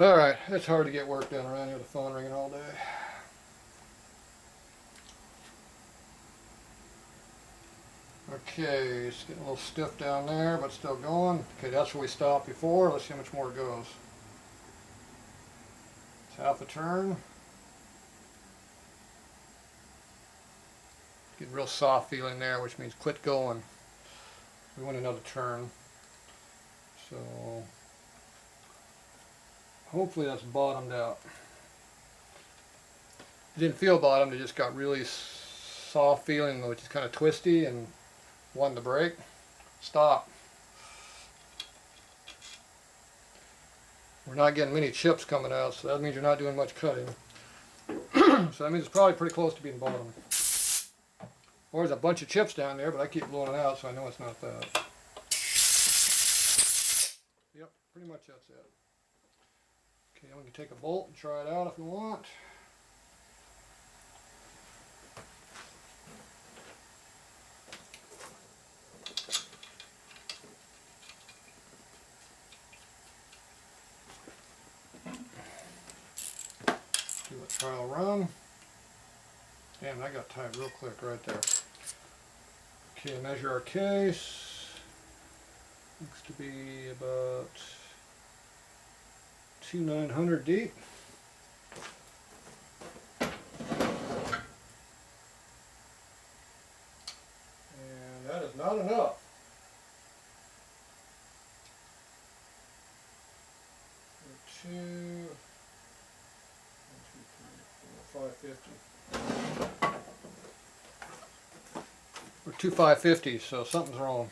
Alright, it's hard to get work done around here with the phone ringing all day. Okay, it's getting a little stiff down there, but still going. Okay, that's where we stopped before. Let's see how much more it goes. It's half a turn. Get real soft feeling there, which means quit going. We want another turn. So hopefully that's bottomed out. It didn't feel bottomed, it just got really soft feeling, which is kind of twisty and wanted to break. Stop. We're not getting many chips coming out, so that means you're not doing much cutting. So that means it's probably pretty close to being bottomed. Or there's a bunch of chips down there, but I keep blowing it out, so I know it's not that. Yep, pretty much that's it. Okay, we can take a bolt and try it out if we want. Do a trial run. Damn, that got tied real quick right there. Okay, measure our case. Looks to be about 2,900 deep. And that is not enough. Two, 550. We're 2,550, so something's wrong.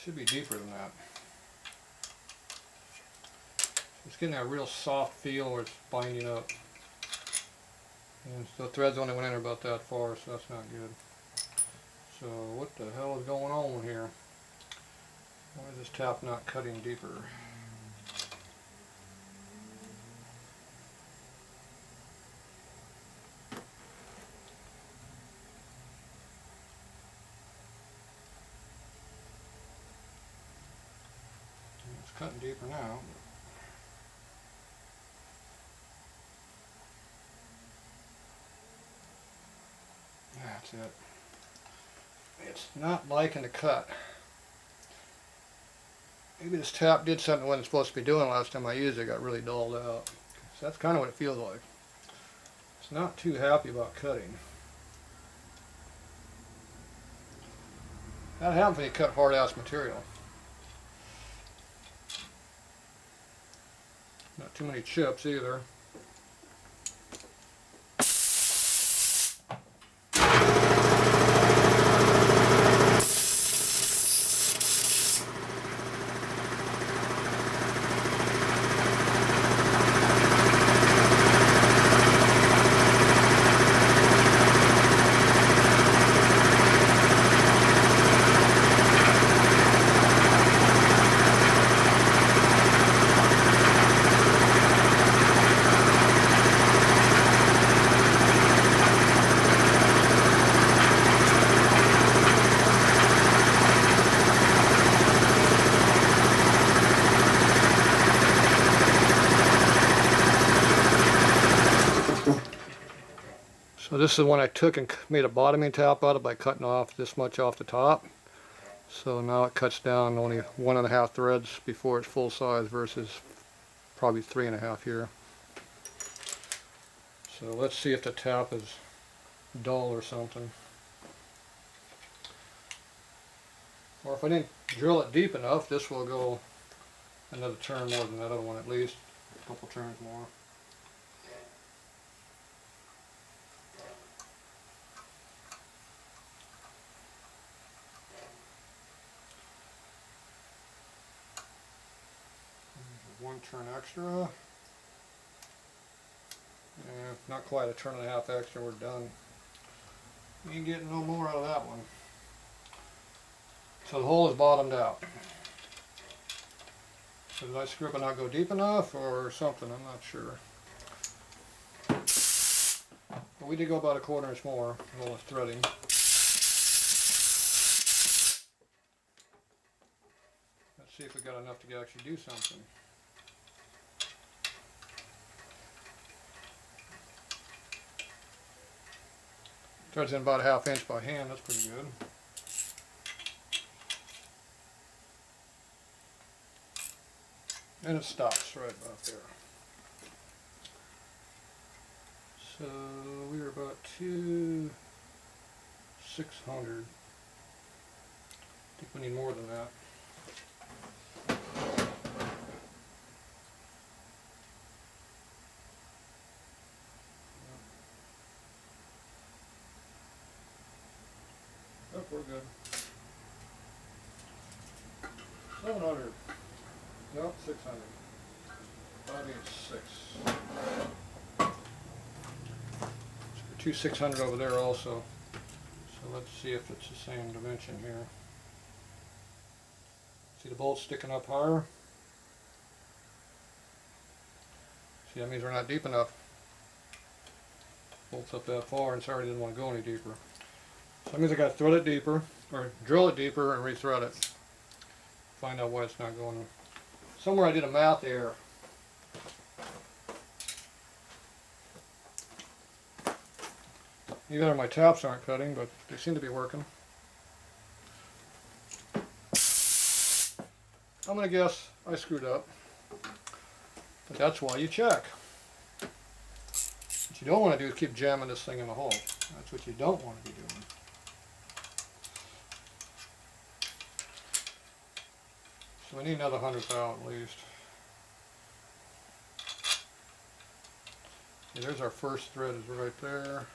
Should be deeper than that. It's getting a real soft feel where it's binding up. And the threads only went in about that far, so that's not good. So what the hell is going on here? Why is this tap not cutting deeper? It's cutting deeper now. That's it. It's not liking the cut. Maybe this tap did something it wasn't supposed to be doing last time I used it. It got really dulled out. So that's kind of what it feels like. It's not too happy about cutting. That happens when you cut hard ass material. Not too many chips either. So this is one I took and made a bottoming tap out of by cutting off this much off the top. So now it cuts down only 1.5 threads before it's full size versus probably 3.5 here. So let's see if the tap is dull or something. Or if I didn't drill it deep enough, this will go another turn more than that other one, at least a couple turns more. One turn extra. Yeah, not quite a turn and a half extra, we're done. You ain't getting no more out of that one. So the hole is bottomed out. So did I screw up and not go deep enough or something? I'm not sure. But we did go about 1/4 inch more with all the threading. Let's see if we got enough to to actually do something. Threads in about a 1/2 inch by hand, that's pretty good. And it stops right about there. So we were about 600. I think we need more than that. Oh, we're good. 700. Nope, 600. 586. So 2 600 over there also. So let's see if it's the same dimension here. See the bolts sticking up higher? See, that means we're not deep enough. Bolts up that far, and sorry, didn't want to go any deeper. So that means I got to thread it deeper, or drill it deeper and rethread it. Find out why it's not going. Somewhere I did a math error. Either my taps aren't cutting, but they seem to be working. I'm going to guess I screwed up. But that's why you check. What you don't want to do is keep jamming this thing in the hole. That's what you don't want to be doing. So we need another 100 thou at least. Okay, there's our first thread, is right there.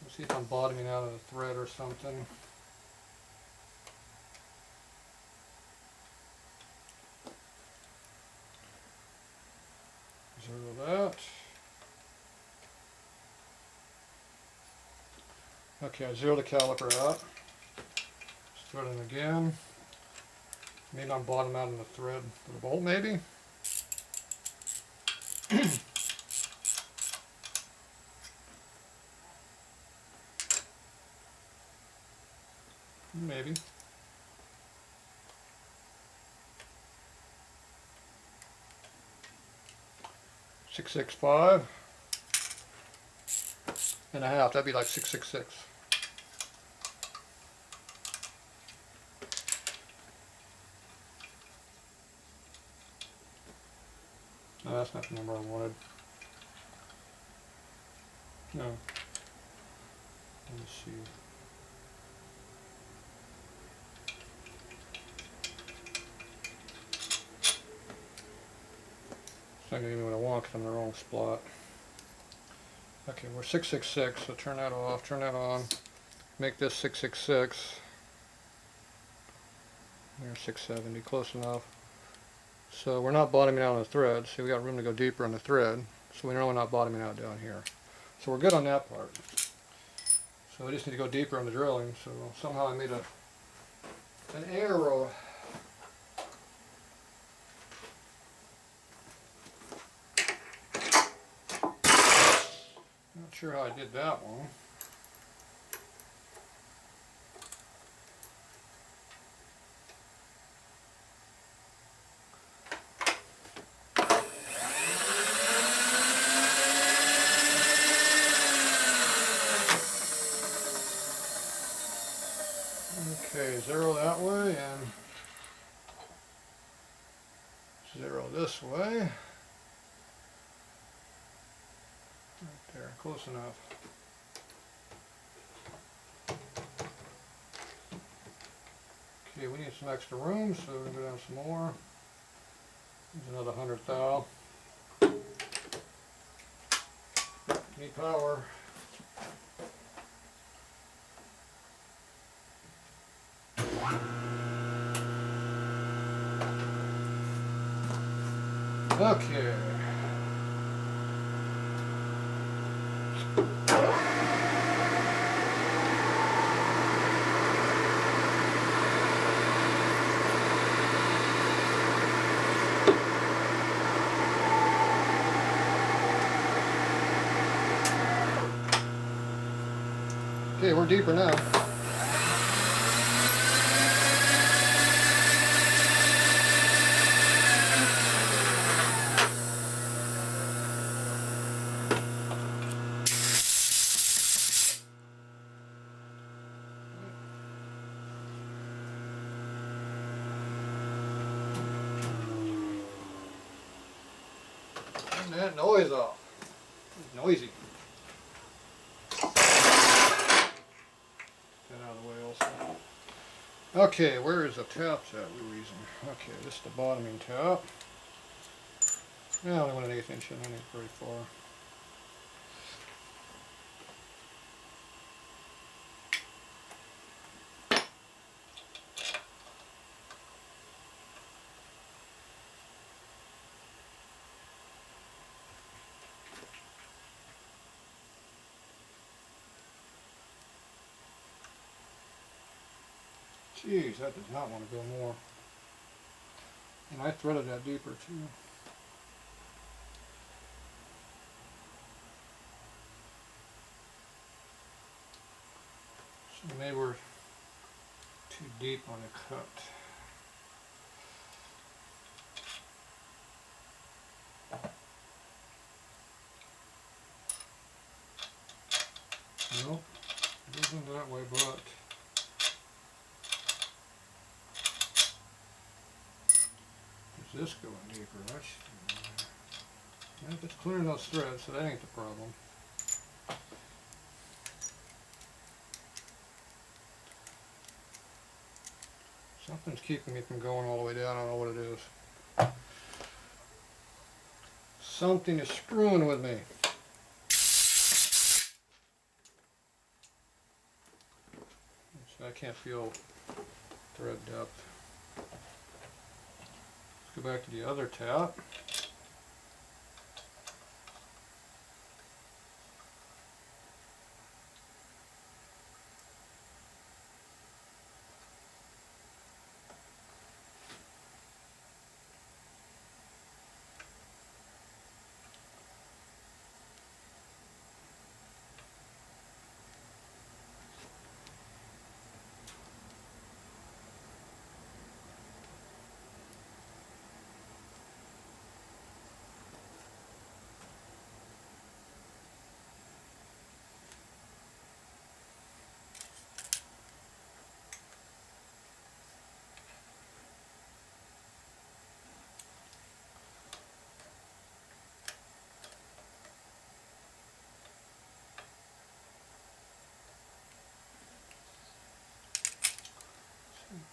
Let's see if I'm bottoming out of the thread or something. Zero that. Okay, I zero the caliper out. Just thread it again. Maybe I'm bottom out in the thread for the bolt, maybe. Maybe. .665 and a half. That'd be like 666. No, that's not the number I wanted. No. Let me see. It's not going to give me what I want because I'm in the wrong spot. Okay, we're 666, so turn that off, turn that on. Make this 666. There's 670, close enough. So we're not bottoming out on the thread. See, we got room to go deeper on the thread. So we know we're not bottoming out down here. So we're good on that part. So we just need to go deeper on the drilling. So somehow I made an error. Not sure how I did that one. Okay, zero that way and zero this way. Right there, close enough. Okay, we need some extra room, so we're going to go down some more. There's another 100 thou. Need power. Okay. Okay, we're deeper now. Turn that noise off. It's noisy. Get that out of the way also. Okay, where is the taps at, Louise? Okay, this is the bottoming tap. Yeah, I only went an 1/8 inch in, I ain't very far. Jeez, that does not want to go more. And I threaded that deeper too. So maybe we're too deep on the cut. Nope, it isn't that way, but is this going deeper? Yeah, it's clearing those threads, so that ain't the problem. Something's keeping me from going all the way down. I don't know what it is. Something is screwing with me. So I can't feel thread depth. Let's go back to the other tap.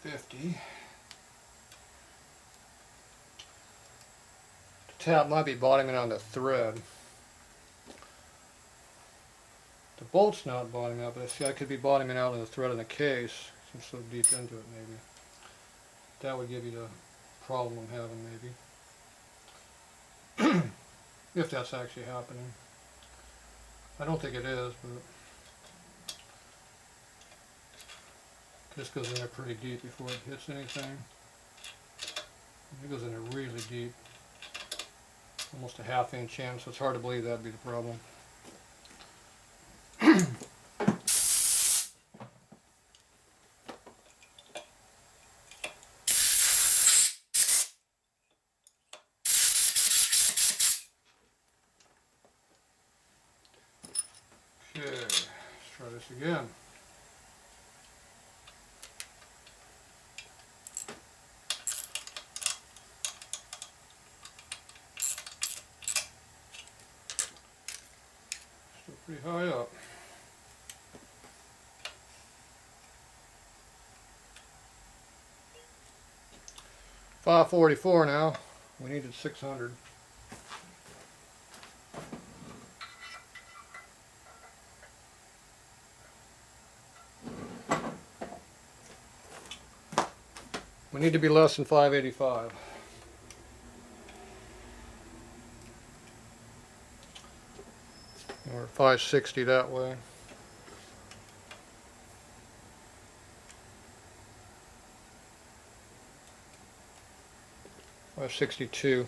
.50. The tap might be bottoming on the thread. The bolt's not bottoming out, but I see I could be bottoming out on the thread in the case. I'm so deep into it, maybe. That would give you the problem I'm having, maybe. If that's actually happening. I don't think it is, but this goes in there pretty deep before it hits anything. It goes in there really deep. Almost a ½ inch in, so it's hard to believe that'd be the problem. Okay, let's try this again. Still pretty high up. $544 now. We needed 600. We need to be less than 585. Or 560 that way. $562.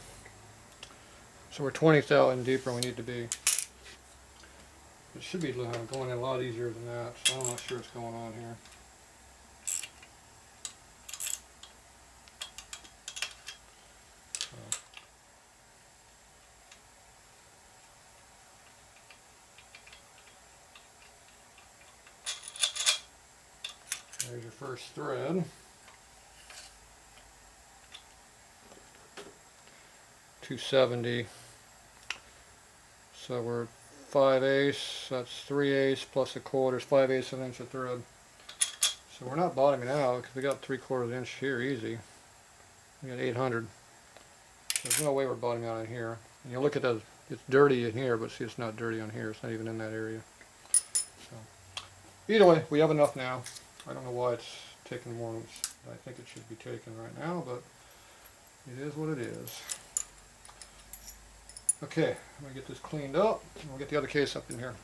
So we're 20,000 deeper than we need to be. It should be going in a lot easier than that, so I'm not sure what's going on here. There's your first thread. 270. So we're 5/8, that's 3/8 plus a quarter is 5/8 of an inch of thread. So we're not bottoming out because we got 3/4 inch here easy. We got 800. There's no way we're bottoming out in here. And you look at that, it's dirty in here, but see it's not dirty on here. It's not even in that area. So either way, we have enough now. I don't know why it's taking more than I think it should be taken right now, but it is what it is. Okay, I'm going to get this cleaned up, and we'll get the other case up in here.